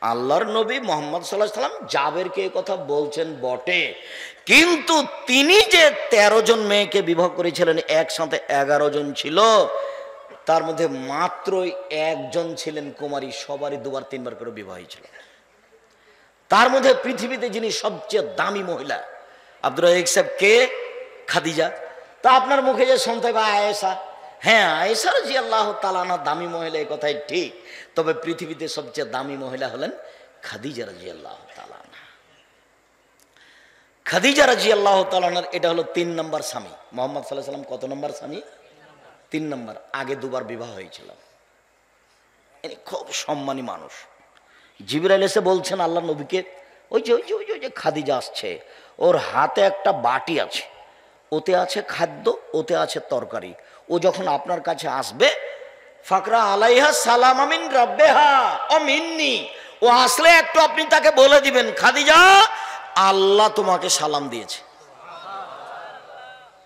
আল্লাহর নবী মুহাম্মদ সাল্লাল্লাহু আলাইহি সাল্লাম জাবেরকে এই কথা বলছেন বটে, কিন্তু তিনি যে 13 জন মেয়েকে বিবাহ করেছিলেন, একসাথে 11 জন ছিল, তার মধ্যে মাত্র একজন ছিলেন কুমারী, সবারই দুবার তিনবার করে বিবাহ হয়েছিল। তার মধ্যে পৃথিবীতে যিনি সবচেয়ে দামি মহিলা আব্দুর রাজ্জাক সাহেব কে? খাদিজা। তা আপনার মুখে যে শুনতে হবে আয়েশা, হ্যাঁ আয়েশা রাদিয়াল্লাহু তাআলা আনহা দামি মহিলা, এই কথাই ঠিক, তবে পৃথিবীতে সবচেয়ে দামি মহিলা হলেন খাদিজা রাদিয়াল্লাহু তাআলা আনহা। খাদিজা রাদিয়াল্লাহু তাআলা আনহার এটা হলো 3 নম্বর স্বামী। মুহাম্মদ সাল্লাল্লাহু আলাইহি সাল্লাম কত নম্বর স্বামী? 3 নম্বর। আগে দুবার বিবাহ হয়েছিল। ইনি খুব সম্মানী মানুষ। জিবরাইল এসে বলছেন আল্লাহ নবীকে, ওই যে ওই যে ওই যে ওই যে খাদিজা আসছে, ওর হাতে একটা বাটি আছে, ওতে আছে খাদ্য, ওতে আছে তরকারি, ও যখন আপনার কাছে আসবে ফাকরা আলাইহা সালাম মিন রাব্বিহা ও মিন্নি, ও আসলে একটু আপনি তাকে বলে দিবেন খাদিজা আল্লাহ তোমাকে সালাম দিয়েছে।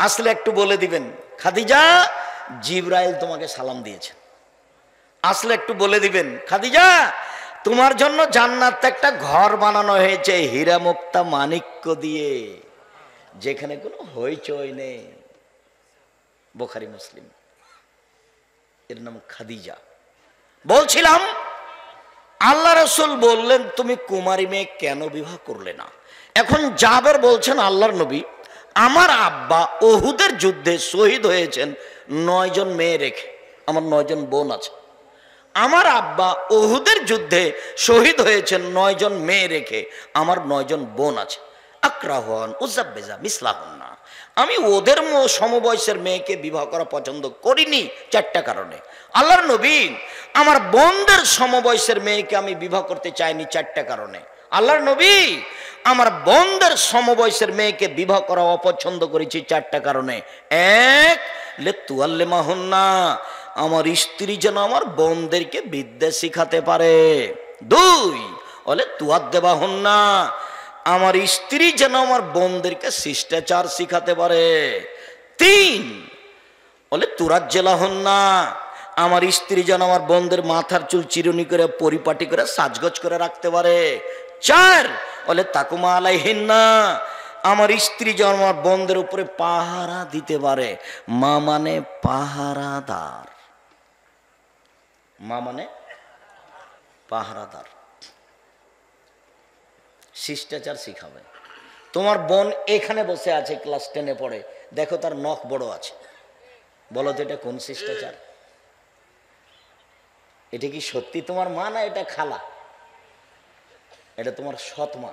আসলে একটু বলে দিবেন খাদিজা জিবরাইল তোমাকে সালাম দিয়েছে। আসলে একটু বলে দিবেন খাদিজা তোমার জন্য জান্নাতে একটা ঘর বানানো হয়েছে হীরা মুক্তা মানিক্য দিয়ে, যেখানে কোনো হইচই নেই। বুখারী মুসলিম। এর নাম খাদিজা। বলছিলাম আল্লাহ রাসূল বললেন তুমি কুমারী মেয়ে কেন বিবাহ করলে না? এখন জাবের বলছেন আল্লাহর নবী আমার আব্বা উহুদের যুদ্ধে শহীদ হয়েছেন 9 জন মেয়ে রেখে, আমার 9 জন বোন আছে। আমার আব্বা উহুদের যুদ্ধে শহীদ হয়েছেন 9 জন মেয়ে রেখে, আমার 9 জন বোন আছে। আকরাহুন উযাব্বিজা মিসলাহুন্না, আমি ওদের সমবয়সের মেয়েকে বিবাহ করা পছন্দ করিনি 4টা কারণে। আল্লাহর নবী আমার বোনদের সমবয়সের মেয়েকে আমি বিবাহ করতে চাইনি 4টা কারণে। আল্লাহর নবী আমার বোনদের সমবয়সের মেয়েকে বিবাহ করা অপছন্দ করেছি 4টা কারণে। 1 লিতুআল্লিমাহুন্না, আমার স্ত্রী যেন আমার বোনদেরকে বিদ্যা শিখাতে পারে। 2 বলে তুআদ্দিবাহুন্না, আমার স্ত্রী যেন আমার বোনদেরকে শিষ্টাচার শিখাতে পারে। 3 বলে তুরাজ্জিলাহুন্না, আমার স্ত্রী যেন আমার বোনদের মাথার চুল চিরুনি করে পরিপাটি করে সাজগোজ করে রাখতে পারে। 4 বলে তাকুমা আলাইহিন্না, আমার স্ত্রী যেন আমার বোনদের উপরে পাহারা দিতে পারে। মা মানে পাহারাদার, মা মানে পাহারাদার, শিষ্টাচার শিখাবে। তোমার বোন এখানে বসে আছে ক্লাস 10-এ পড়ে, দেখো তার নখ বড় আছে, বলো তো এটা কোন শিষ্টাচার? এটা কি সত্যি তোমার মা না এটা খালা? এটা তোমার সৎ মা,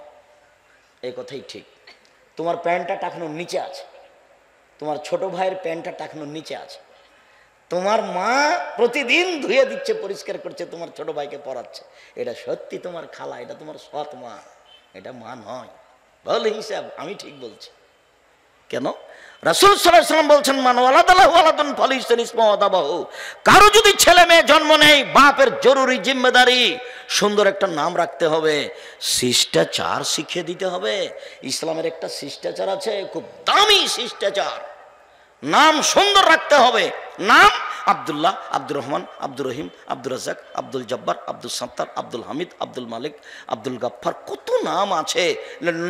এই কথাই ঠিক। তোমার প্যান্টটা টাকানোর নিচে আছে, তোমার ছোট ভাইয়ের প্যান্টটা টাকানোর নিচে আছে, তোমার মা প্রতিদিন ধুয়ে দিচ্ছে, পরিষ্কার করছে, তোমার ছোট ভাইকে পড়াচ্ছে, এটা সত্যি তোমার খালা, এটা তোমার সৎ মা, এটা মা নয়। বল হিসাব আমি ঠিক বলছি। কেন? রাসূল সাল্লাল্লাহু আলাইহি ওয়াসাল্লাম বলছেন মান ওয়ালাদাহু ওয়ালাদুন ফালিসতান ইসমুহু আদাবাহু, কারো যদি ছেলে মেয়ে জন্ম নেয় বাপের জরুরি জিম্মেদারি সুন্দর একটা নাম রাখতে হবে, শিষ্টাচার শিখিয়ে দিতে হবে। ইসলামের একটা শিষ্টাচার আছে, খুব দামি শিষ্টাচার, নাম সুন্দর রাখতে হবে। নাম আব্দুল্লাহ, আব্দুর রহমান, আব্দুর রহিম, আব্দুর রাজ্জাক, আব্দুল জব্বার, আব্দুল সাত্তার, আব্দুল হামিদ, আব্দুল মালিক, আব্দুল গাফফার, কত নাম আছে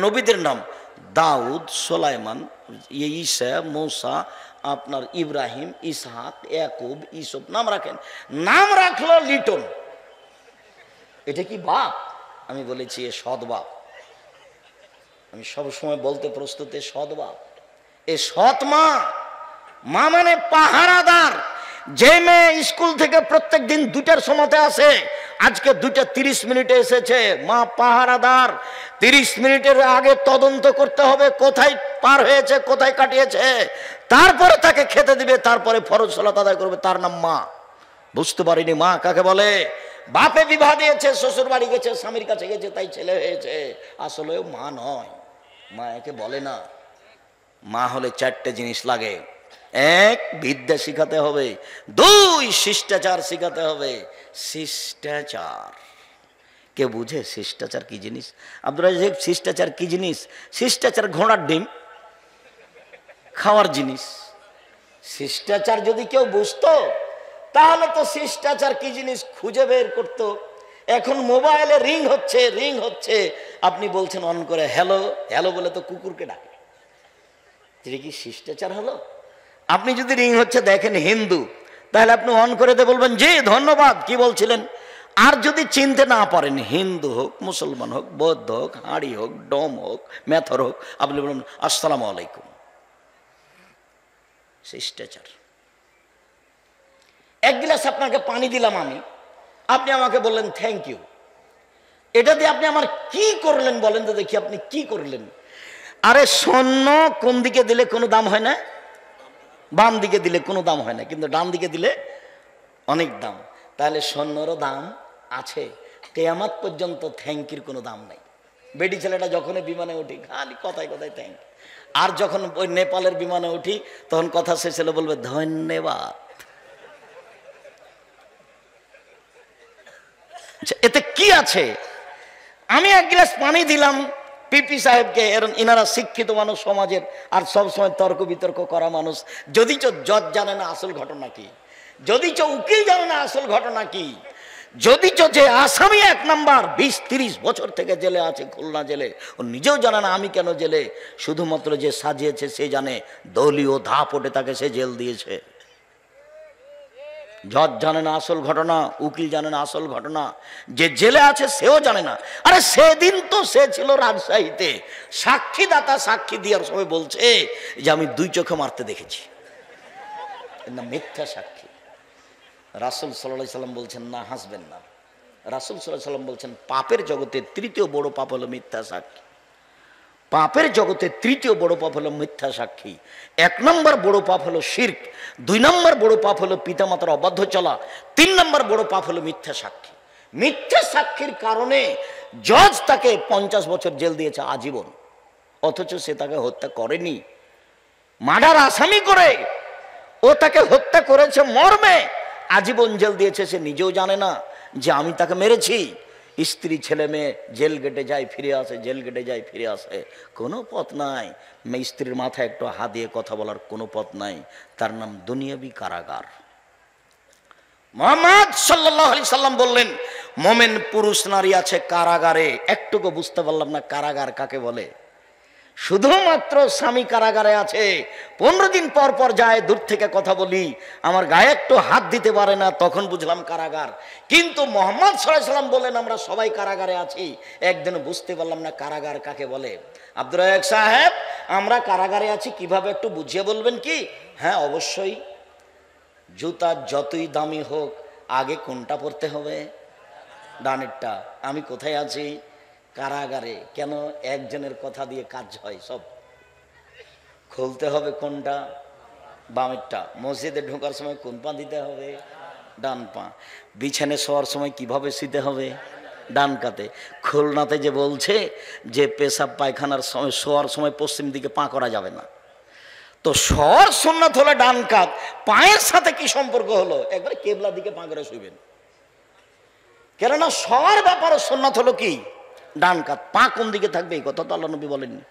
নবীদের নাম। দাউদ, সুলাইমান, ঈসা, মূসা, আপনার ইব্রাহিম, ইসহাক, ইয়াকুব, ইসুফ নাম রাখেন। নাম রাখলো লিটন, এটা কি বাপ? আমি বলেছি এ সৎ বাপ। আমি সবসময় বলতে প্রস্তুত এ সৎ বাপ, এ সৎ মা। মা মানে পাহারাদার। যে মেয়ে স্কুল থেকে প্রত্যেক দিন 2টার সময়তে আসে, আজকে 2:30 এসেছে, মা পাহারাদার। 30 মিনিটের আগে তদন্ত করতে হবে কোথায় পার হয়েছে, কোথায় কাটিয়েছে, তারপরে তাকে খেতে দিবে, তারপরে ফরজ সালাত আদায় করবে, তার নাম মা। বুঝতে পারিনি মা কাকে বলে? বাপে বিবাহ দিয়েছে, শ্বশুর বাড়ি গেছে, স্বামীর কাছে গেছে, তাই ছেলে হয়েছে, আসলে মা নয়, মা একে বলে না। মা হলে 4টে জিনিস লাগে। 1 বিদ্যা শিখাতে হবে, 2 শিষ্টাচার শিখাতে হবে। শিষ্টাচার কে বুঝে শিষ্টাচার কি জিনিস? আব্দুর রাজ্জাক শিষ্টাচার কি জিনিস? শিষ্টাচার ঘোড়ার ডিম খাওয়ার জিনিস। শিষ্টাচার যদি কেউ বুঝতো তাহলে তো শিষ্টাচার কি জিনিস খুঁজে বের করতো। এখন মোবাইলে রিং হচ্ছে, আপনি বলছেন অন করে হ্যালো হ্যালো বলে তো কুকুরকে ডাকে। এটা কি শিষ্টাচার হলো? আপনি যদি রিং হচ্ছে দেখেন হিন্দু, তাহলে আপনি অন করে দিয়ে বলবেন জি ধন্যবাদ, কি বলছিলেন। আর যদি চিনতে না পারেন, হিন্দু হোক, মুসলমান হোক, বৌদ্ধ হোক, হাড়ি হোক, ডোম হোক, মেথর হোক, আপনি বলবেন আসসালামু আলাইকুম। শিষ্টাচার। এক গ্লাস আপনাকে পানি দিলাম আমি, আপনি আমাকে বললেন থ্যাংক ইউ। এটা দিয়ে আপনি আমার কি করলেন বলেন তো দেখি, আপনি কি করলেন? আরে স্বর্ণ কোন দিকে দিলে কোনো দাম হয় না? বাম দিকে দিলে কোনো দাম হয় না, কিন্তু ডান দিকে দিলে অনেক দাম। তাহলে স্বর্ণরও দাম আছে, কিয়ামত পর্যন্ত থ্যাংকির কোনো দাম নেই। বেটি ছেলেটা যখন বিমানে উঠি খালি কথায় কথায় থ্যাংক, আর যখন ওই নেপালের বিমানে উঠি তখন কথা শেষ হলে বলবে ধন্যবাদ। এতে কি আছে? আমি এক গ্লাস পানি দিলাম পিপি সাহেবকে, এনারা শিক্ষিত মানুষ সমাজের, আর সবসময় তর্ক বিতর্ক করা মানুষ। যদি জজ জানে না আসল ঘটনা কি, যদি উকিল জানে না আসল ঘটনা কি, যদি যে আসামি 1 নাম্বার 20-30 বছর থেকে জেলে আছে খুলনা জেলে, ও নিজেও জানে না আমি কেন জেলে, শুধুমাত্র যে সাজিয়েছে সে জানে, দলীয় ধাপ ওঠে তাকে সে জেল দিয়েছে। জজ জানে না আসল ঘটনা, উকিল জানে না আসল ঘটনা, যে জেলে আছে সেও জানে না। আরে সেদিন তো সে ছিল রাজশাহীতে, সাক্ষীদাতা সাক্ষী দেওয়ার সময় বলছে যে আমি 2 চোখে মারতে দেখেছি, না মিথ্যা সাক্ষী। রাসূল সাল্লাল্লাহু আলাইহি সাল্লাম বলছেন না, হাসবেন না। রাসূল সাল্লাল্লাহু আলাইহি সাল্লাম বলছেন পাপের জগতে 3য় বড় পাপ হলো মিথ্যা সাক্ষী। পাপের জগতে 3য় বড় পাপ হলো মিথ্যা সাক্ষী। 1 নম্বর বড় পাপ হলো শিরক, 2 নম্বর বড় পাপ হলো পিতামাতার অবাধ্য চলা, 3 নম্বর বড় পাপ হলো মিথ্যা সাক্ষী। মিথ্যা সাক্ষীর কারণে জজ তাকে 50 বছর জেল দিয়েছে আজীবন, অথচ সে তাকে হত্যা করেনি। মার্ডার আসামি করে ও তাকে হত্যা করেছে মর্মে আজীবন জেল দিয়েছে, সে নিজেও জানে না যে আমি তাকে মেরেছি। স্ত্রী ছেলে মেয়ে জেল গেটে যায় ফিরে আসে, জেল গেটে যায় ফিরে আসে, কোনো পথ নাই। স্ত্রীর মাথায় একটু হাত দিয়ে কথা বলার কোনো পথ নাই, তার নাম দুনিয়াবি কারাগার। মুহাম্মদ সাল্লাল্লাহু আলাইহি সাল্লাম বললেন মোমেন পুরুষ নারী আছে কারাগারে। একটুকু বুঝতে পারলাম না কারাগার কাকে বলে। শুধুমাত্র স্বামী কারাগারে আছে, 15 দিন পর পর যায়, দূর থেকে কথা বলি, আমার গায়ে একটু হাত দিতে পারে না, তখন বুঝলাম কারাগার। কিন্তু মুহাম্মদ সাল্লাল্লাহু আলাইহি সাল্লাম বলেন আমরা সবাই কারাগারে আছি, একদিন বুঝতে পারলাম না কারাগার কাকে বলে। আব্দুর রাজ্জাক সাহেব, আমরা কারাগারে আছি কিভাবে একটু বুঝিয়ে বলবেন কি? হ্যাঁ অবশ্যই। জুতা যতই দামি হোক আগে কোনটা পরতে হবে? ডানেরটা। আমি কোথায় আছি? কারাগারে। কেন? একজনের কথা দিয়ে কাজ হয় সব। খুলতে হবে কোনটা? বামেরটা। মসজিদে ঢোকার সময় কোন পা দিতে হবে? ডান পা। বিছানে শোয়ার সময় কিভাবে শুতে হবে? ডান কাতে। খুলনাতে যে বলছে যে পেশাব পায়খানার সময় শোয়ার সময় পশ্চিম দিকে পা করা যাবে না, তো শোয়ার সুন্নাত হলো ডান কাত, পায়ের সাথে কি সম্পর্ক হলো? একবার কেবলা দিকে পা করে শুইবেন, কেননা শোয়ার ব্যাপারে সুন্নাত হলো কি? ডান কাত। পা কোন দিকে থাকবে এই কথা তো আল্লাহ নবী বলেননি।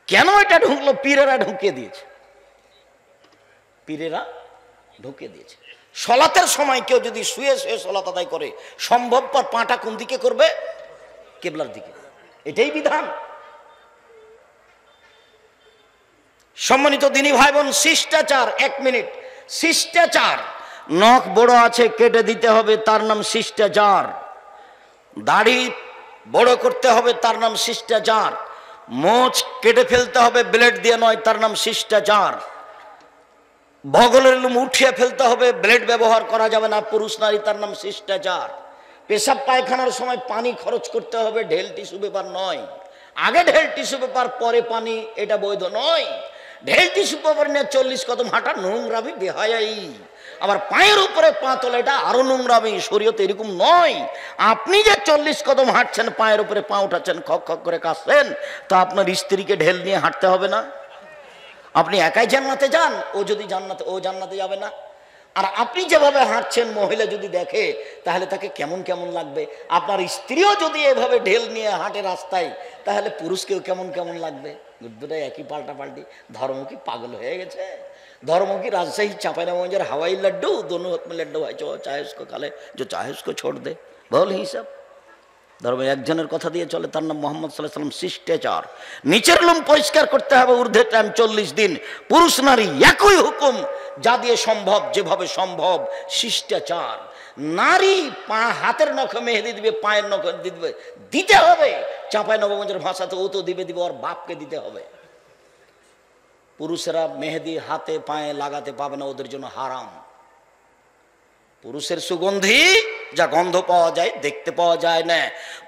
কেন এটা ঢুকলো? পীরেরা ঢুকিয়ে দিয়েছে, পীরেরা ঢুকিয়ে দিয়েছে। সলাতের সময় কেউ যদি শুয়ে শুয়ে সলাত আদায় করে, সম্ভবপর পাটা কোন দিকে করবে? কেবলার দিকে। এটাই বিধান। সম্মানিত দিনী ভাই বোন, শিষ্টাচার, 1 মিনিট। শিষ্টাচার, নখ বড় আছে কেটে দিতে হবে, তার নাম শিষ্টাচার। দাড়ি বড় করতে হবে, তার নাম শিষ্টাচার। মোচ কেটে ফেলতে হবে ব্লেড দিয়ে নয়, তার নাম শিষ্টাচার। বগলের লোম উঠিয়ে ফেলতে হবে, ব্লেড ব্যবহার করা যাবে না, পুরুষ নারী, তার নাম শিষ্টাচার। পেশাব পায়খানার সময় পানি খরচ করতে হবে, ঢেল টিস্যু পেপার নয়। আগে ঢেল টিস্যু পেপার পরে পানি, এটা বৈধ নয়। ঢেল টিস্যু পেপার নিয়ে 40 কদম হাঁটা নোংরামি, বেহায়াই। আবার পায়ের উপরে পা তোলা, এটা আরো নোংরামি। শরীয়ত এরকম নয়। আপনি যে 40 কদম হাঁটছেন, পায়ের উপরে পা উঠাচ্ছেন, খক খক করে কাঁদছেন, তো আপনার স্ত্রীকে ঢেল নিয়ে হাঁটতে হবে না? আপনি একাই জান্নাতে যান, ও যদি জান্নাতে, ও জান্নাতে যাবে না? আর আপনি যেভাবে হাঁটছেন মহিলা যদি দেখে তাহলে তাকে কেমন কেমন লাগবে। আপনার স্ত্রীও যদি এভাবে ঢেল নিয়ে হাঁটে রাস্তায়, তাহলে পুরুষকেও কেমন কেমন লাগবে। দুটাই একই পাল্টাপাল্টি। ধর্ম কি পাগল হয়ে গেছে? धर्म की राजशाही चांपानेरमंजर हवाई लड्डू दोनों हाथ में लड्डू है, जो चाहे उसको खा ले, जो चाहे उसको छोड़ दे। বল হিসাব। ধর্ম একজনের কথা দিয়ে চলে, তার নাম মোহাম্মদ সাল্লাল্লাহু আলাইহি ওয়াসাল্লাম। শিষ্টাচার, নিচের লোম পরিষ্কার করতে হবে, ঊর্ধ্বের টাইম 40 দিন। পুরুষ নারী একই হুকুম, যা দিয়ে সম্ভব, যেভাবে সম্ভব। শিষ্টাচার। নারী হাতের নখে মেহেদি দিবে, পায়ের নখে দিবে, দিতে হবে। চাঁপাই নবগঞ্জের ভাষাতে ও তো দিবে, ওর বাপকে দিতে হবে। পুরুষেরা মেহেদি হাতে পায়ে লাগাতে পাবে না, ওদের জন্য হারাম। পুরুষের সুগন্ধি যা গন্ধ পাওয়া যায়, দেখতে পাওয়া যায় না।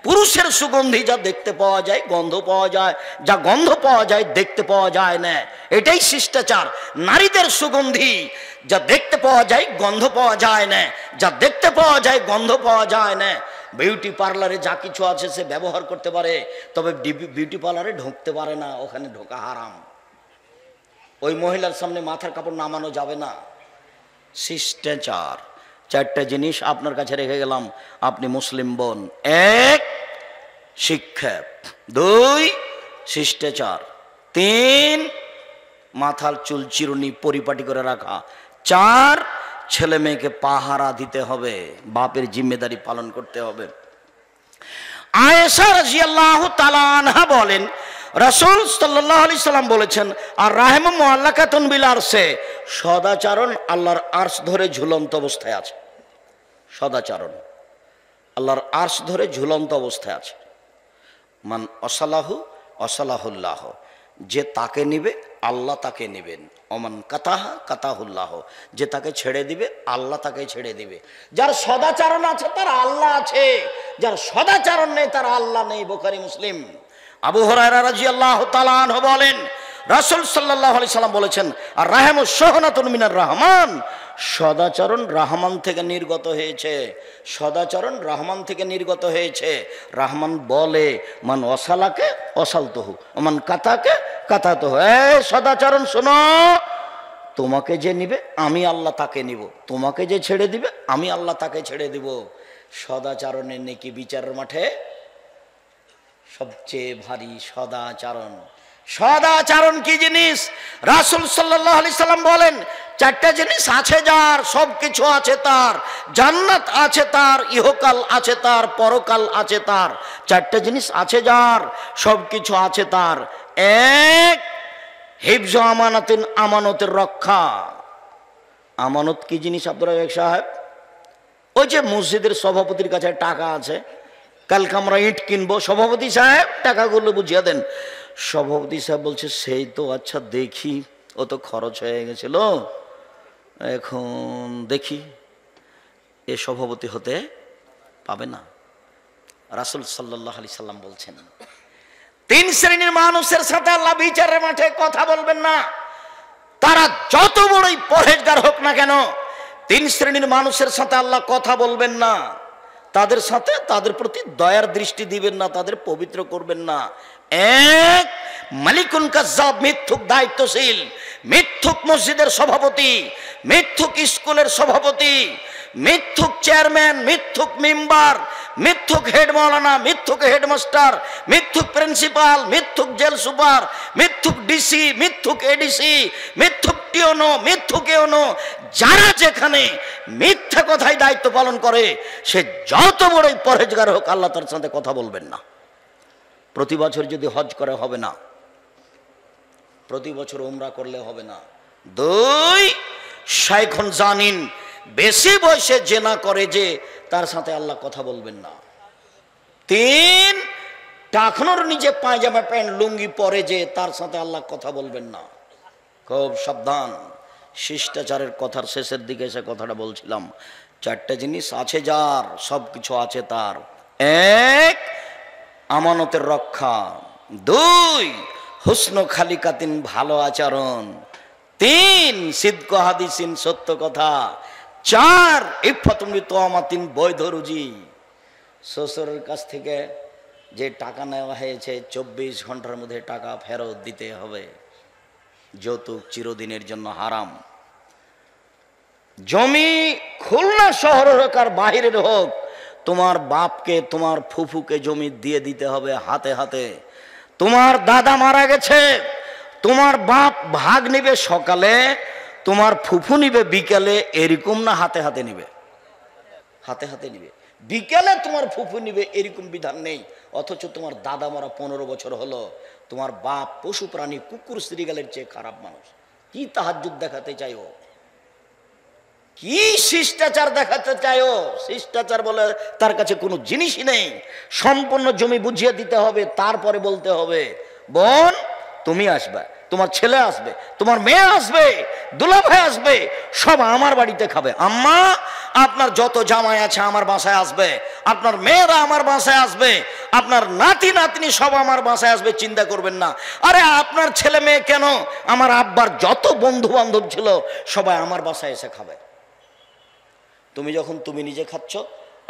পুরুষের সুগন্ধি যা দেখতে পাওয়া যায়, গন্ধ পাওয়া যায়, যা গন্ধ পাওয়া যায়, দেখতে পাওয়া যায় না। এটাই শিষ্টাচার। নারীদের সুগন্ধি যা দেখতে পাওয়া যায়, গন্ধ পাওয়া যায় না, যা দেখতে পাওয়া যায়, গন্ধ পাওয়া যায় না। বিউটি পার্লারে যা কিছু আছে সে ব্যবহার করতে পারে, তবে বিউটি পার্লারে ঢুকতে পারে না, ওখানে ঢোকা হারাম। ওই মহিলার সামনে মাথার কাপড় নামানো যাবে না। শিষ্টাচার। 4টা জিনিস আপনার কাছে রেখে গেলাম, আপনি মুসলিম বোন। 1 শিক্ষা, 2 শিষ্টাচার, 3 মাথার চুল চিরুনি পরিপাটি করে রাখা, 4 ছেলে মেয়েকে পাহারা দিতে হবে, বাপের জিম্মেদারি পালন করতে হবে। আয়েশা রাদিয়াল্লাহু তাআলা আনহা বলেন, রাসূল সাল্লাল্লাহু আলাইহি সাল্লাম বলেছেন, আর রাহমু মুআল্লাকাতুন বিল আরশে, সদাচরণ আল্লাহর আরশ ধরে ঝুলন্ত অবস্থায় আছে। সদাচরণ আল্লাহর আরশ ধরে ঝুলন্ত অবস্থায় আছে। মান অসালাহু অসালাহুল্লাহ, যে তাকে নিবে আল্লাহ তাকে নেবেন। অমান কাতাহা কাতাহুল্লাহ, যে তাকে ছেড়ে দিবে আল্লাহ তাকে ছেড়ে দিবে। যার সদাচরণ আছে তার আল্লাহ আছে, যার সদাচরণ নেই তার আল্লাহ নেই। বুখারী মুসলিম। আবু হুরায়রা রাদিয়াল্লাহু তাআলা আনহু বলেন, রাসূল সাল্লাল্লাহু আলাইহি সাল্লাম বলেছেন, আর রাহমু শাহনাতুন মিনার রহমান, সদাচরণ রহমান থেকে নির্গত হয়েছে। সদাচরণ রহমান থেকে নির্গত হয়েছে। রহমান বলে, মান ওয়াসালাকে ওয়াসালতুহু, মান কাতাকে কাতাতুহু। এই সদাচরণ শোনো, তোমাকে যে নিবে আমি আল্লাহ তাকে নিব, তোমাকে যে ছেড়ে দিবে আমি আল্লাহ তাকে ছেড়ে দিব। সদাচরণের নেকি বিচারের মাঠে সবচেয়ে ভারী। সদাচরণ। সদাচরণ কি জিনিস? রাসূল সাল্লাল্লাহু আলাইহি সাল্লাম বলেন, 4টা জিনিস আছে যার, সব কিছু আছে তার। জান্নাত আছে তার, ইহকাল আছে তার, পরকাল আছে তার। 4টা জিনিস আছে যার, সব কিছু আছে তার। 1 হিফজ আমানাতিন, আমানতের রক্ষা। আমানত কি জিনিস আব্দুর রাজ্জাক সাহেব? ওই যে মসজিদের সভাপতির কাছে টাকা আছে, কালকে আমরা ইট কিনবো, সভাপতি সাহেব টাকাগুলো বুঝিয়ে দেন। সভাপতি সাহেব বলছে, সেই তো আচ্ছা দেখি, ও তো খরচ হয়ে গেছিল, এখন দেখি। এ সভাপতি হতে পাবে না। রাসূল সাল্লাল্লাহু আলাইহি সাল্লাম বলছেন, 3 শ্রেণীর মানুষের সাথে আল্লাহ বিচারের মাঠে কথা বলবেন না, তারা যত বড়ই পরহেজগার হোক না কেন। 3 শ্রেণীর মানুষের সাথে আল্লাহ কথা বলবেন না। তাদের সাথে, তাদের প্রতি দয়ার দৃষ্টি দিবেন না, তাদের পবিত্র করবেন না। 1 মালিকুন কাজ্জাব, মিথ্যুক দায়িত্বশীল, মিথ্যুক মসজিদের সভাপতি, মিথ্যুক স্কুলের সভাপতি, মিথ্যুক চেয়ারম্যান, মিথ্যুক মেম্বার, মিথ্যুক হেড মাওলানা, মিথ্যুক হেডমাস্টার, মিথ্যুক প্রিন্সিপাল, মিথ্যুক জেল সুপার, মিথ্যুক ডিসি, মিথ্যুক এডিসি, মিথ্যুক টিওনো, মিথ্যুক এওনো। যারা যেখানে মিথ্যা কথায় দায়িত্ব পালন করে, সে যত বড়ই পরহেজগার হোক, আল্লাহ তার সাথে কথা বলবেন না। প্রতি বছর যদি হজ করে হবে না, প্রতি বছর উমরা করলে হবে না। 2 শাইখুন জানিন, বেশি বয়সে জেনা করে যে, তার সাথে আল্লাহ কথা বলবেন না। 3 টাকনোর নিচে পায়জামা প্যান্ট লুঙ্গি পরে যে, তার সাথে আল্লাহ কথা বলবেন না। খুব সাবধান। শিষ্টাচারের কথার শেষের দিকে এসে কথাটা বলছিলাম। 4টা জিনিস আছে যার, সব কিছু আছে তার। 1 আমানতের রক্ষা, 2 হুসন খালিকাতিন, ভালো আচরণ, 3 সিদক হাদিসিন, সত্য কথা, 4 ইফাতুন বিতওয়ামাতিন, বৈধ রুজি। শ্বশুরের কাছ থেকে যে টাকা নেওয়া হয়েছে, 24 ঘন্টার মধ্যে টাকা ফেরত দিতে হবে। যৌতুক চিরদিনের জন্য হারাম। জমি খুলনা শহরের হোক আর বাহিরের হোক, তোমার বাপকে, তোমার ফুফুকে জমি দিয়ে দিতে হবে হাতে হাতে। তোমার দাদা মারা গেছে, তোমার বাপ ভাগ নিবে সকালে, তোমার ফুফু নিবে বিকালে, এরকম না হাতে হাতে নিবে, হাতে হাতে নিবে। বিকেলে তোমার ফুফু নিবে এরকম বিধান নেই। অথচ তোমার দাদা মারা 15 বছর হলো, তোমার বাপ পশু প্রাণী কুকুর শ্রীগালের চেয়ে খারাপ মানুষ। কি তাহাজ্জুদ দেখাতে চাইও, কি শিষ্টাচার দেখাতে চাইও? শিষ্টাচার বলে তার কাছে কোনো জিনিসই নেই। সম্পূর্ণ জমি বুঝিয়ে দিতে হবে, তারপরে বলতে হবে বোন তুমি আসবে, তোমার ছেলে আসবে, তোমার মেয়ে আসবে, দুলাভাই আসবে, সব আমার বাড়িতে খাবে। আম্মা আপনার যত জামাই আছে আমার বাসায় আসবে, আপনার মেয়েরা আমার বাসায় আসবে, আপনার নাতি নাতনি সব আমার বাসায় আসবে, চিন্তা করবেন না। আরে আপনার ছেলে মেয়ে কেন, আমার আব্বার যত বন্ধু বান্ধব ছিল সবাই আমার বাসায় এসে খাবে। তুমি যখন তুমি নিজে খাচ্ছ,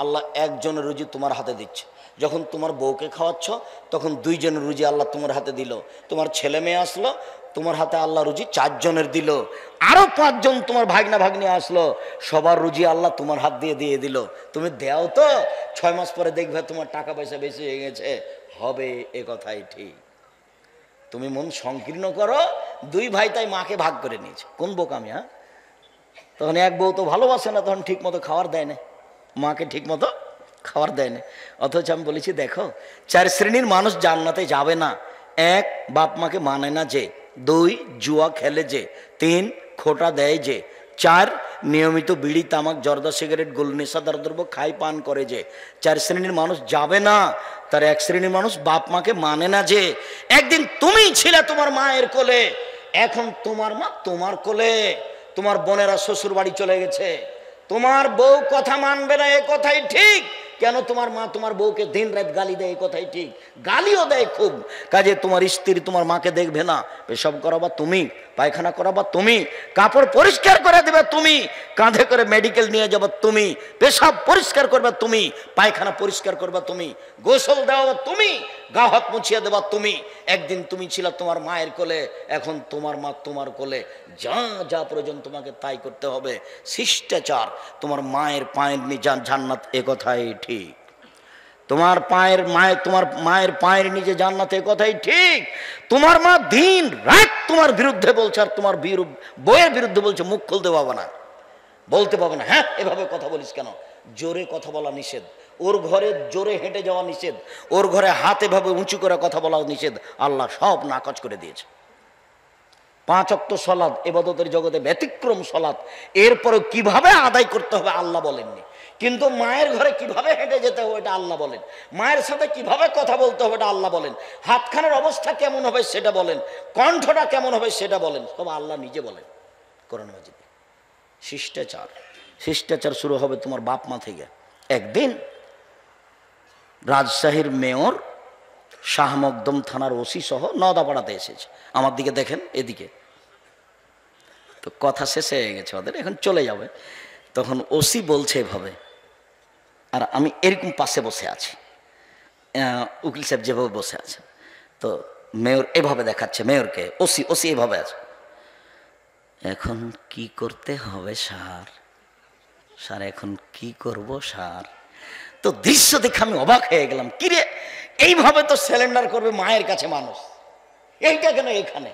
আল্লাহ একজনের রুজি তোমার হাতে দিচ্ছে। যখন তোমার বউকে খাওয়াচ্ছ, তখন 2 জনের রুজি আল্লাহ তোমার হাতে দিল। তোমার ছেলে মেয়ে আসলো, তোমার হাতে আল্লাহ রুজি 4 জনের দিল। আরো 5 জন তোমার ভাগনা ভাগ্নি আসলো, সবার রুজি আল্লাহ তোমার হাত দিয়ে দিল। তুমি দেও তো, 6 মাস পরে দেখবে তোমার টাকা পয়সা বেশি হয়ে গেছে, হবে, এ কথাই ঠিক। তুমি মন সংকীর্ণ করো, 2 ভাই তাই মাকে ভাগ করে নিয়েছে। কোন বোকামি? হ্যাঁ, তখন এক বউ তো ভালোবাসে না, তখন ঠিক মতো খাবার দেয় না, মাকে ঠিক মতো খাবার দেয় না। অথচ আমি বলেছি দেখো, 4 শ্রেণীর মানুষ জান্নাতে যাবে না। 1 বাপ মাকে মানে না যে, 2 জুয়া খেলে যে, 3 খোটা দেয় যে, 4 নিয়মিত বিড়ি তামাক জর্দা সিগারেট গোল নেশাদার দ্রব্য খাই পান করে যে। 4 শ্রেণীর মানুষ যাবে না। তার 1 শ্রেণীর মানুষ বাপ মাকে মানে না যে। একদিন তুমি ছিলে তোমার মায়ের কোলে, এখন তোমার মা তোমার কোলে। তোমার বোনেরা শ্বশুর বাড়ি চলে গেছে, তোমার বউ কথা মানবে না, এ কথাই ঠিক। কেন? তোমার মা তোমার বউকে দিন রাত গালি দেয়, এ কথাই ঠিক, গালিও দেয় খুব। কাজে তোমার স্ত্রী তোমার মাকে দেখবে না, পেশাব করাবা তুমি, পায়খানা করাবা তুমি, কাপড় পরিষ্কার করে দেবে তুমি, কাঁধে করে মেডিকেল নিয়ে যাবো তুমি, পেশাব পরিষ্কার করবে তুমি, পায়খানা পরিষ্কার করবে তুমি, গোসল দেওয়া তুমি, গা হাত মুছিয়ে দেবা তুমি। একদিন তুমি ছিল তোমার মায়ের কোলে, এখন তোমার মা তোমার কোলে। যা যা প্রয়োজন তোমাকে তাই করতে হবে। শিষ্টাচার। তোমার মায়ের পায়ের নিচে জান্নাত, এ কথাই ঠিক। তোমার মায়ের পায়ের নিচে জান্নাত, এ কথাই ঠিক। তোমার মা দিন রাত তোমার বিরুদ্ধে বলছে, আর তোমার বইয়ের বিরুদ্ধে বলছে, মুখ খুলতে পাবো না, বলতে পাবো না। হ্যাঁ, এভাবে কথা বলিস কেন? জোরে কথা বলা নিষেধ, ওর ঘরে জোরে হেঁটে যাওয়া নিষেধ, ওর ঘরে হাত এভাবে উঁচু করে কথা বলা নিষেধ। আল্লাহ সব নাকচ করে দিয়েছে। 5 ওয়াক্ত সালাত ইবাদতের জগতে ব্যতিক্রম সালাত, এরপরে কিভাবে আদায় করতে হবে আল্লাহ বলেননি। কিন্তু মায়ের ঘরে কিভাবে হেঁটে যেতে হবে এটা আল্লাহ বলেন, মায়ের সাথে কিভাবে কথা বলতে হবে এটা আল্লাহ বলেন, হাতখানের অবস্থা কেমন হবে সেটা বলেন, কণ্ঠটা কেমন হবে সেটা বলেন, সব আল্লাহ নিজে বলেন কোরআন মাজিদে। শিষ্টাচার। শিষ্টাচার শুরু হবে তোমার বাপ মা থেকে। একদিন রাজশাহীর মেয়র শাহ মকদম থানার ওসি সহ নওদাপাড়াতে এসেছে। আমার দিকে দেখেন, এদিকে। তো কথা শেষে হয়ে গেছে ওদের, এখন চলে যাবে। তখন ওসি বলছে এভাবে, আর আমি এরকম পাশে বসে আছি, উকিল সাহেব যেভাবে বসে আছে, তো মেয়র এভাবে দেখাচ্ছে মেয়রকে, ওসি এভাবে আছে। এখন কি করতে হবে স্যার? স্যার এখন কি করব স্যার? তো দৃশ্য দেখে আমি অবাক হয়ে গেলাম, কিরে এইভাবে তো সিলিন্ডার করবে মায়ের কাছে মানুষ, এইটা কেন এখানে?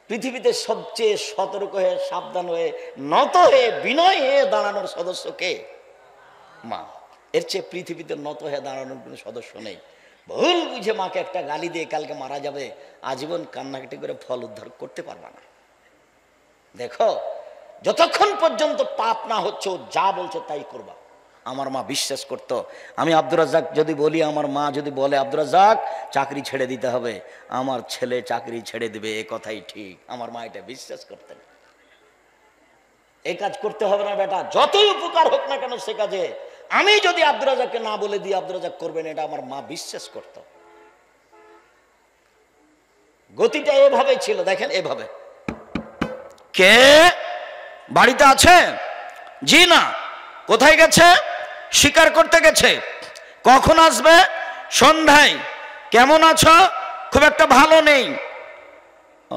পৃথিবীতে সবচেয়ে সতর্ক হয়ে, সাবধান হয়ে, নত হয়ে, বিনয় হয়ে দাঁড়ানোর সদস্য কে? মা। এর চেয়ে পৃথিবীতে নত হয়ে দাঁড়ানোর কোনো সদস্য নেই। ভুল বুঝে মাকে একটা গালি দিয়ে কালকে মারা যাবে, আজীবন কান্নাকাটি করে ফল উদ্ধার করতে পারবা না। দেখো, যতক্ষণ পর্যন্ত পাপ না হচ্ছে, ও যা বলছে তাই করবা। আমার মা বিশ্বাস করতো, আমি আব্দুর রাজ্জাক যদি বলি, আমার মা যদি বলে আব্দুর রাজ্জাক চাকরি ছেড়ে দিতে হবে, আমার ছেলে চাকরি ছেড়ে দিবে, এ কথাই ঠিক। আমার মা এটা বিশ্বাস করতেন। এই কাজ করতে হবে না বেটা, যতই উপকার হোক না কেন সে কাজে আমি যদি আব্দুর রাজ্জাককে না বলে দিই, আব্দুর রাজ্জাক করবেন, এটা আমার মা বিশ্বাস করত। গতিটা এভাবে ছিল, দেখেন এভাবে। কে বাড়িতে আছে? জি না। কোথায় গেছে? শিকার করতে গেছে। কখন আসবে? সন্ধ্যায়। কেমন আছো? খুব একটা ভালো নেই।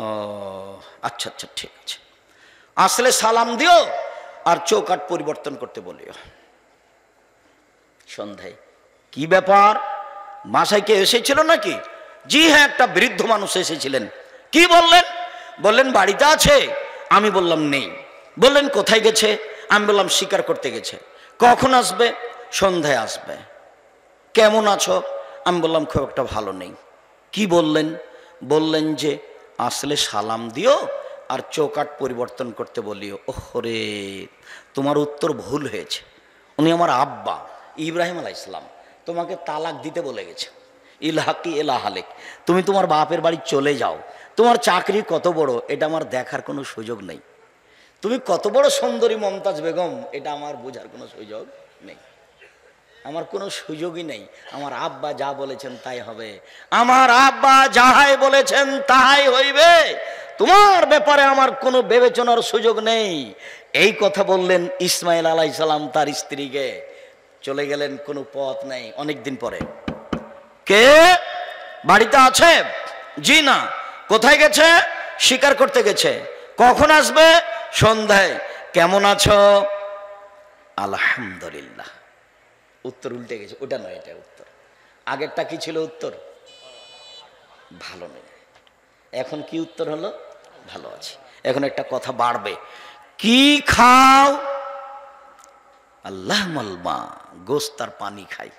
ও আচ্ছা আচ্ছা, ঠিক আছে, আসলে সালাম দিও আর চৌকাঠ পরিবর্তন করতে বলিও। সন্ধ্যায়। কি ব্যাপার, বাসায় কে এসেছিল নাকি? জি হ্যাঁ, একটা বৃদ্ধ মানুষ এসেছিলেন। কি বললেন? বললেন বাড়িতে আছে। আমি বললাম নেই। বললেন কোথায় গেছে? আমি বললাম শিকার করতে গেছে। কখন আসবে? সন্ধ্যায় আসবে। কেমন আছো? আমি বললাম খুব একটা ভালো নেই। কি বললেন? বললেন যে আসলে সালাম দিও আর চৌকাঠ পরিবর্তন করতে বলিও। ওরে, তোমার উত্তর ভুল হয়েছে। উনি আমার আব্বা ইব্রাহিম আলাইহিস সালাম, তোমাকে তালাক দিতে বলে গেছে। ইলহাকি এলাহালেক, তুমি তোমার বাপের বাড়ি চলে যাও। তোমার চাকরি কত বড় এটা আমার দেখার কোনো সুযোগ নেই। তুমি কত বড় সুন্দরী মমতাজ বেগম এটা আমার বোঝার কোনো সুযোগ নেই। আমার কোনো সুযোগই নেই। আমার আব্বা যা বলেছেন তাই হবে। আমার আব্বা যাহাই বলেছেন তাহাই হইবে। তোমার ব্যাপারে আমার কোনো বিবেচনার সুযোগ নেই। এই কথা বললেন ইসমাইল আলাইহিস সালাম তার স্ত্রীকে। চলে গেলেন, কোনো পথ নেই। অনেকদিন পরে, কে বাড়িতে আছে? জি না। কোথায় গেছে? শিকার করতে গেছে। কখন আসবে? সন্ধ্যায়। কেমন আছো? আলহামদুলিল্লাহ। উত্তর উল্টে গেছে। ওটা নয়, এটা উত্তর। আগেরটা কি ছিল উত্তর? ভালো নেই। এখন কি উত্তর হলো? ভালো আছি। এখন একটা কথা বাড়বে। কি খাও? আল্লাহ মালমা, গোস্ত আর পানি খাই।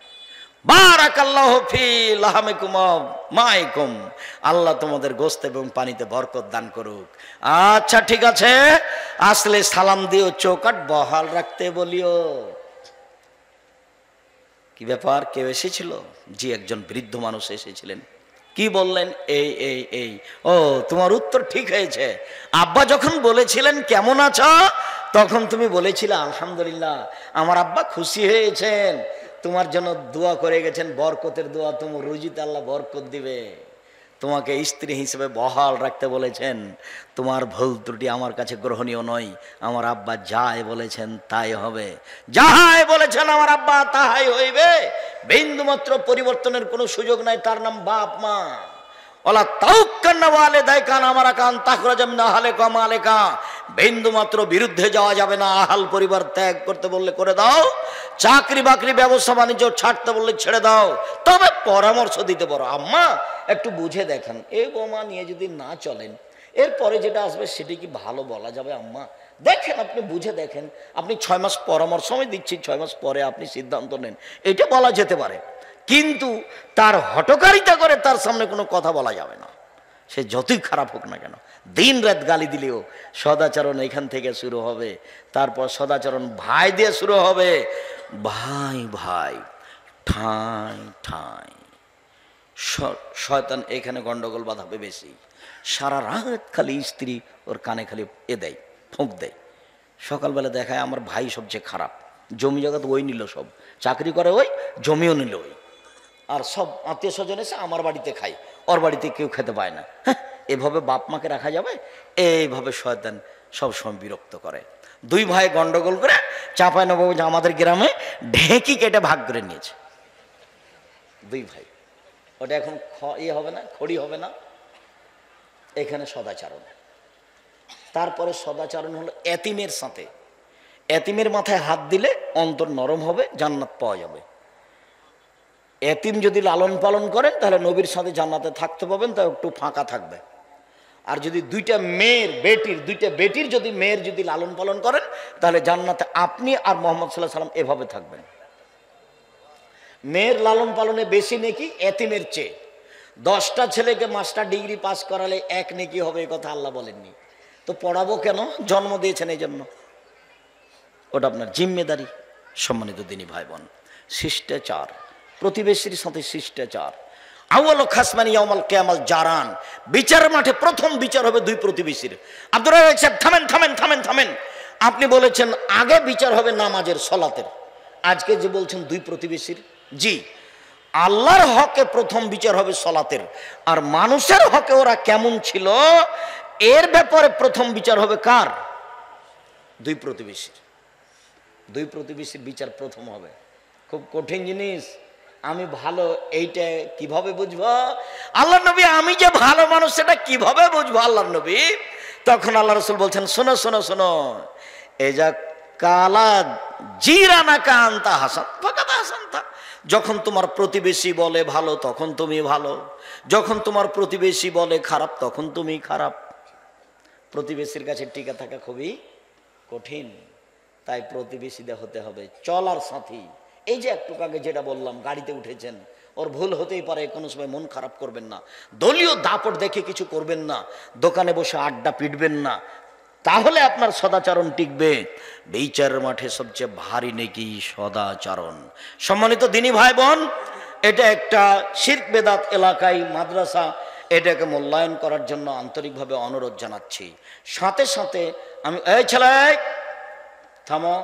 বারাকাল্লাহু ফি লাহামিকুম মাইকুম, আল্লাহ তোমাদের গোস্ত এবং পানিতে বরকত দান করুক। আচ্ছা ঠিক আছে, আসলে সালাম দিও, চৌকাঠ বহাল রাখতে বলিও। কি ব্যাপার, কেউ এসেছিল? জি, একজন বৃদ্ধ মানুষ এসেছিলেন। কি বললেন? এই ও, তোমার উত্তর ঠিক হয়েছে। আব্বা যখন বলেছিলেন কেমন আছো, তখন তুমি বলেছিলে আলহামদুলিল্লাহ। আমার আব্বা খুশি হয়েছেন, তোমার জন্য দোয়া করে গেছেন, বরকতের দোয়া, তোমার রুজিতে আল্লাহ বরকত দিবে। তোমাকে স্ত্রী হিসেবে বহাল রাখতে বলেছেন। তোমার ভুল ত্রুটি আমার কাছে গ্রহণীয় নয়। আমার আব্বা যাই বলেছেন তাই হবে। যাহাই বলেছেন আমার আব্বা তাহাই হইবে। বিন্দুমাত্র পরিবর্তনের কোনো সুযোগ নাই। তার নাম বাপ মা। ওলা তাউক্কান্না ওয়ালিদাইকান আমারাকান তাখরাজা মিন আহলিকা মালিকা। বিন্দুমাত্র বিরুদ্ধে যাওয়া যাবে না। আহাল পরিবার ত্যাগ করতে বললে করে দাও, চাকরি বাকরি ব্যবসা বাণিজ্য ছাড়তে বললে ছেড়ে দাও। তবে পরামর্শ দিতে পারো, আম্মা একটু বুঝে দেখেন, এই বোমা নিয়ে যদি না চলেন, এরপরে যেটা আসবে সেটি কি ভালো বলা যাবে? আম্মা দেখেন, আপনি বুঝে দেখেন, আপনি 6 মাস পরামর্শ আমি দিচ্ছি, 6 মাস পরে আপনি সিদ্ধান্ত নেন, এটা বলা যেতে পারে। কিন্তু তার হটকারিতা করে তার সামনে কোনো কথা বলা যাবে না, সে যতই খারাপ হোক না কেন। দিন রাত গালি দিলেও সদাচরণ এখান থেকে শুরু হবে। তারপর সদাচরণ ভাই দিয়ে শুরু হবে। ভাই ভাই, ঠাঁই ঠাঁই। শয়তান এখানে গন্ডগোল বাঁধাবে বেশি। সারা রাত খালি স্ত্রী ওর কানে খালি দেয়, ফোঁক দেয়। সকালবেলা দেখায় আমার ভাই সবচেয়ে খারাপ, জমি জগৎ ওই নিল, সব চাকরি করে ওই, জমিও নিল ওই, আর সব আত্মীয় স্বজন এসে আমার বাড়িতে খায়, ওর বাড়িতে কেউ খেতে পায় না। হ্যাঁ, এভাবে বাপ মাকে রাখা যাবে? এইভাবে শয়তান সবসময় বিরক্ত করে। 2 ভাই গন্ডগোল করে চাঁপাইনবাবগঞ্জ আমাদের গ্রামে ঢেঁকি কেটে ভাগ করে নিয়েছে। 2 ভাই, ওটা এখন হবে না, খড়ি হবে না। এখানে সদাচরণ। তারপরে সদাচরণ হলো এতিমের সাথে। এতিমের মাথায় হাত দিলে অন্তর নরম হবে, জান্নাত পাওয়া যাবে। এতিম যদি লালন পালন করেন তাহলে নবীর সাথে জান্নাতে থাকতে পাবেন, তা একটু ফাঁকা থাকবে। আর যদি 2টা বেটির যদি মেয়ের যদি লালন পালন করেন তাহলে জান্নাতে আপনি আর মুহাম্মদ সাল্লাল্লাহু আলাইহি ওয়াসাল্লাম এভাবে থাকবেন। মেয়ের লালন পালনে বেশি নেকি এতিমের চেয়ে। 10টা ছেলেকে মাস্টার ডিগ্রি পাস করালে 1 নেকি হবে, এ কথা আল্লাহ বলেননি। তো পড়াবো কেন? জন্ম দিয়েছেন এই জন্য, ওটা আপনার জিম্মেদারি। সম্মানিত দিনী ভাই বোন, শিষ্টাচার, প্রতিবেশীর সাথে শিষ্টাচার। আউয়াল খাসমানি ইয়াউমাল কিয়ামাল জারান। বিচার মাঠে প্রথম বিচার হবে 2 প্রতিবেশীর। আব্দুর রাজ্জাক সাহেব, থামেন থামেন থামেন থামেন। আপনি বলেছেন আগে বিচার হবে নামাজের, সলাতের, আজকে যে বলছেন 2 প্রতিবেশীর। জি, আল্লাহর হকে প্রথম বিচার হবে সলাতের, আর মানুষের হকে ওরা কেমন ছিল এর ব্যাপারে প্রথম বিচার হবে কার? 2 প্রতিবেশীর। 2 প্রতিবেশীর বিচার প্রথম হবে। খুব কঠিন জিনিস। আমি ভালো, এইটা কিভাবে বুঝবো? আল্লাহ নবী, আমি যে ভালো মানুষ সেটা কিভাবে বুঝবো আল্লাহ নবী? তখন আল্লাহ রাসূল বলছেন, শোনো শোনো শোনো, এই যা কালা জিরানা কান্তা হাসান ফাকাত হাসানতা। যখন তোমার প্রতিবেশী বলে ভালো তখন তুমি ভালো, যখন তোমার প্রতিবেশী বলে খারাপ তখন তুমি খারাপ। প্রতিবেশীর কাছে টিকে থাকা খুবই কঠিন, তাই প্রতিবেশীদের হতে হবে চলার সাথী, এই যে একটু আগে যেটা বললাম, গাড়িতে উঠেছেন, ওর ভুল হতেই পারে, কোনো সময় মন খারাপ করবেন না, দলীয় দাপট দেখে কিছু করবেন না, দোকানে বসে আড্ডা পিটবেন না, তাহলে আপনার সদাচরণ টিকবে। বিচারের মাঠে সবচেয়ে ভারী নেকি সদাচরণ। সম্মানিত দিনী ভাই বোন, এটা একটা শিরক বেদাত এলাকায় মাদ্রাসা, এটাকে মূল্যায়ন করার জন্য আন্তরিকভাবে অনুরোধ জানাচ্ছি। সাথে সাথে আমি, এই ছেলে থামো,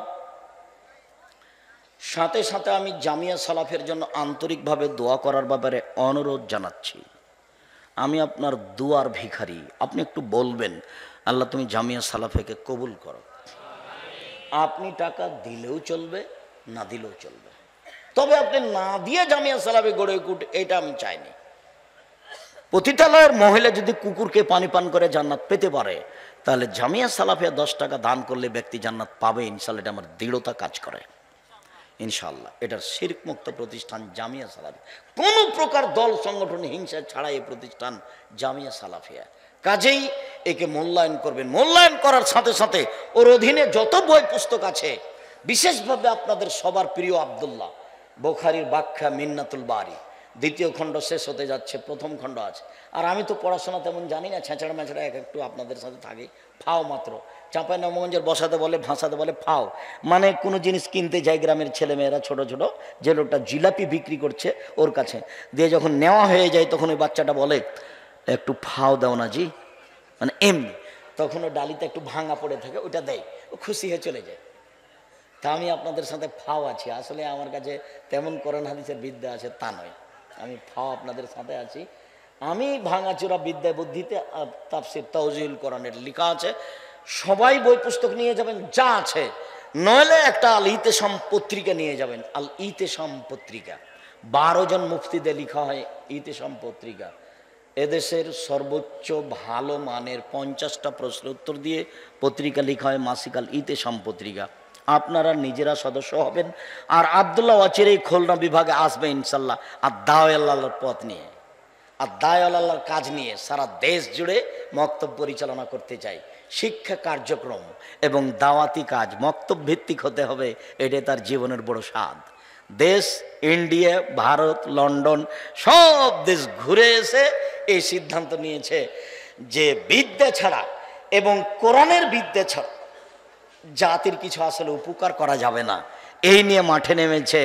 সাথে সাথে আমি জামিয়া সালাফের জন্য আন্তরিকভাবে দোয়া করার ব্যাপারে অনুরোধ জানাচ্ছি। আমি আপনার দুয়ার ভিখারি, আপনি একটু বলবেন, আল্লাহ তুমি জামিয়া সালাফেকে কবুল করো। আপনি টাকা দিলেও চলবে, না দিলেও চলবে, তবে আপনি না দিয়ে জামিয়া সালাফে গড়ে উঠুন, এটা আমি চাইনি। পতিতালয়ের মহিলা যদি কুকুরকে পানি পান করে জান্নাত পেতে পারে, তাহলে জামিয়া সালাফে 10 টাকা দান করলে ব্যক্তি জান্নাত পাবে ইনশাল্লাহ। এটা আমার দৃঢ়তা কাজ করে ইনশাল্লাহ। এটার শিরক মুক্ত প্রতিষ্ঠান জামিয়া সালাফিয়া, কোনো প্রকার দল সংগঠন হিংসা ছাড়া এই প্রতিষ্ঠান জামিয়া সালাফিয়া। কাজেই একে মূল্যায়ন করবেন। মূল্যায়ন করার সাথে সাথে ওর অধীনে যত বই পুস্তক আছে, বিশেষভাবে আপনাদের সবার প্রিয় আব্দুল্লাহ বুখারীর ব্যাখ্যা মিন্নাতুল বারি, 2য় খণ্ড শেষ হতে যাচ্ছে, 1ম খণ্ড আছে। আর আমি তো পড়াশোনা তেমন জানি না, ছেঁচড়া মেঁচড়া একটু আপনাদের সাথে থাকি, ফাও মাত্র। চাঁপাইনবাবগঞ্জের বসাতে বলে, ভাষাতে বলে ফাও, মানে কোনো জিনিস কিনতে যায় গ্রামের ছেলেমেয়েরা, ছোট ছোট, যে লোকটা জিলাপি বিক্রি করছে ওর কাছে দিয়ে যখন নেওয়া হয়ে যায়, তখন ওই বাচ্চাটা বলে একটু ফাও দাও না জি, মানে এমনি। তখন ও ডালিতে একটু ভাঙা পড়ে থাকে, ওটা দেয়, ও খুশি হয়ে চলে যায়। তা আমি আপনাদের সাথে ফাও আছি, আসলে আমার কাছে তেমন কোরআন হাদিসের বিদ্যা আছে তা নয়, আমি ফাও আপনাদের সাথে আছি। আমি ভাঙাচোরা বিদ্যা বুদ্ধিতে তাফসির তাওজিহুল কোরআনের লেখা আছে, সবাই বই পুস্তক নিয়ে যাবেন যা আছে, নইলে একটা আল ইতেসাম পত্রিকা নিয়ে যাবেন। আল ইতেসাম পত্রিকা 12 জন মুফতিদের লেখা হয় ইতেসাম পত্রিকা। এদেশের সর্বোচ্চ ভালো মানের 50টা প্রশ্ন উত্তর দিয়ে পত্রিকা লেখা হয়, মাসিক আল ইতেসাম পত্রিকা। আপনারা নিজেরা সদস্য হবেন। আর আব্দুল্লাহ অচিরেই খুলনা বিভাগে আসবে ইনশাল্লাহ, আর দাওয়ায়ে আল্লাহর পথ নিয়ে, আর দাওয়ায়ে আল্লাহর কাজ নিয়ে সারা দেশ জুড়ে মক্তব পরিচালনা করতে চাই। শিক্ষা কার্যক্রম এবং দাওয়াতি কাজ মক্তব ভিত্তিক হতে হবে, এটাই তার জীবনের বড় স্বাদ। দেশ, ইন্ডিয়া, ভারত, লন্ডন, সব দেশ ঘুরে এসে এই সিদ্ধান্ত নিয়েছে যে বিদ্যা ছাড়া এবং কোরআনের বিদ্যা ছাড়া জাতির কিছু আসলে উপকার করা যাবে না। এই নিয়ে মাঠে নেমেছে।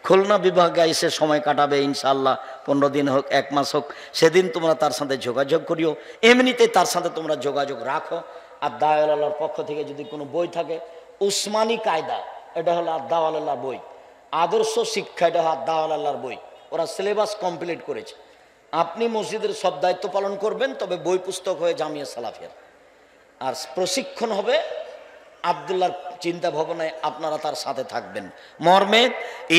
খুলনা বিভাগে এসে সময় কাটাবে ইনশাআল্লাহ, 15 দিন হোক, 1 মাস হোক, সেদিন তোমরা তার সাথে যোগাযোগ করিও। এমনিতে তার সাথে তোমরা যোগাযোগ রাখো। আর দাওয়ায়ে আল্লাহর পক্ষ থেকে যদি কোনো বই থাকে, উসমানী কায়দা, এটা হলো আর দাওয়ায়ে আল্লাহর বই। আদর্শ শিক্ষা, এটা হলো দাওয়ায়ে আল্লাহর বই। ওরা সিলেবাস কমপ্লিট করেছে। আপনি মসজিদের সব দায়িত্ব পালন করবেন, তবে বই পুস্তক হয়ে জামিয়া সালাফিয়ার। আর প্রশিক্ষণ হবে আব্দুল্লাহর চিন্তা ভাবনায়, আপনারা তার সাথে থাকবেন। মর্মে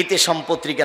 ইতেসাম পত্রিকা